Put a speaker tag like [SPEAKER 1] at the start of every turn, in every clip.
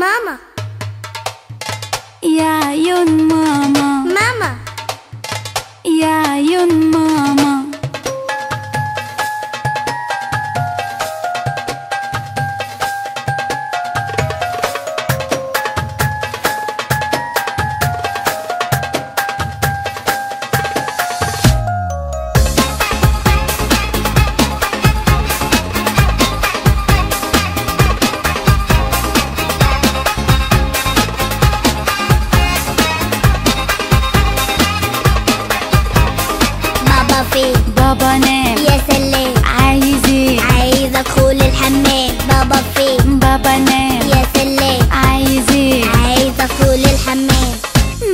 [SPEAKER 1] ماما
[SPEAKER 2] يا عيون ماما،
[SPEAKER 1] ماما
[SPEAKER 2] يا عيون ماما. بابا نام،
[SPEAKER 1] يا سلام،
[SPEAKER 2] عايز ايه؟
[SPEAKER 1] عايز ادخل الحمام. بابا فين؟
[SPEAKER 2] بابا نام،
[SPEAKER 1] يا سلام،
[SPEAKER 2] عايز ايه؟
[SPEAKER 1] عايز ادخل الحمام.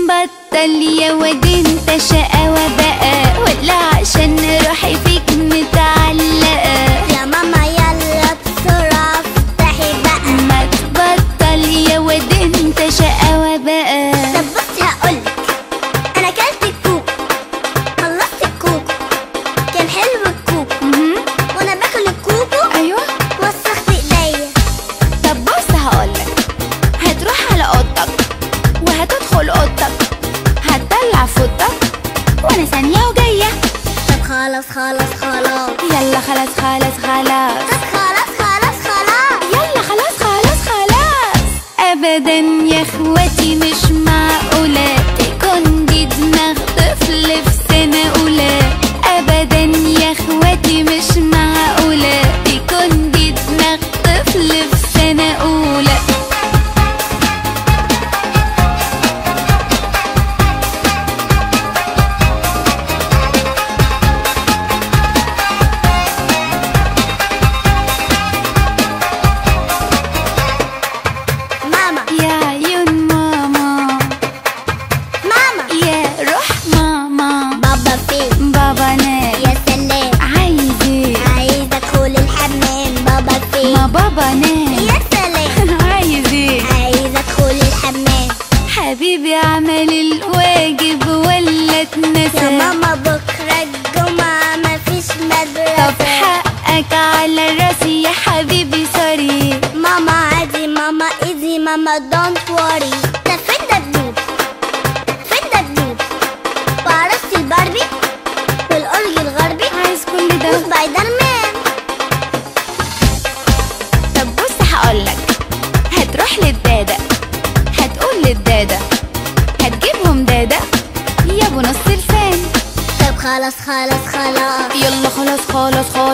[SPEAKER 2] بطل يا واد انت شقاوة بقى، ولا عشان روحي فيك متعلقة؟
[SPEAKER 1] يا ماما يلا بسرعة افتحي بقى.
[SPEAKER 2] ما تبطل يا واد انت شقاوة بقى.
[SPEAKER 1] طب بصي هقولك، انا كلت الكوكو، خلصت الكوكو، كان حلو الكوكو، وانا باكل الكوكو
[SPEAKER 2] ايوه
[SPEAKER 1] وسخت ايديا.
[SPEAKER 2] طب بص هقولك، هتروح على اوضتك وهتدخل اوضتك، هتطلع فوطك وانا ثانية وجاية.
[SPEAKER 1] طب خلاص خلاص خلاص،
[SPEAKER 2] يلا خلاص خلاص خلاص،
[SPEAKER 1] طب خلاص خلاص خلاص،
[SPEAKER 2] يلا خلاص خلاص خلاص. ابدا يا اخواتي مش معقولة تكون دي دماغ طفل في سنة اولى. ابدا يا اخواتي مش معقولة تكون دي دماغ طفل في سنة اولى.
[SPEAKER 1] ماما
[SPEAKER 2] يا عيون ماما،
[SPEAKER 1] ماما
[SPEAKER 2] يا روح ماما.
[SPEAKER 1] بابا فين؟
[SPEAKER 2] بابا نام،
[SPEAKER 1] يا سلام،
[SPEAKER 2] عايز ايه؟
[SPEAKER 1] عايز ادخل الحمام. بابا فين؟
[SPEAKER 2] ما بابا نام،
[SPEAKER 1] يا سلام،
[SPEAKER 2] عايز ايه؟
[SPEAKER 1] عايز ادخل الحمام.
[SPEAKER 2] حبيبي عمل الواجب ولا اتنسى؟
[SPEAKER 1] يا ماما بكرة الجمعة مفيش
[SPEAKER 2] طب
[SPEAKER 1] مدرسة.
[SPEAKER 2] حقك على راسي يا حبيبي سوري.
[SPEAKER 1] ماما عادي، ماما ايزي، ماما دونت وري. ده فين دبدوب؟ فين دبدوب؟ وعروسة الباربي والأورج الغربي
[SPEAKER 2] عايز كل ده؟
[SPEAKER 1] وسبايدر مان.
[SPEAKER 2] طب بص هقولك، هتروح للدادة، هتقول للدادة، هتجيبهم دادة يا ابو نص لسان.
[SPEAKER 1] طب خلاص خلاص خلاص،
[SPEAKER 2] يلا خلاص خلاص خلاص.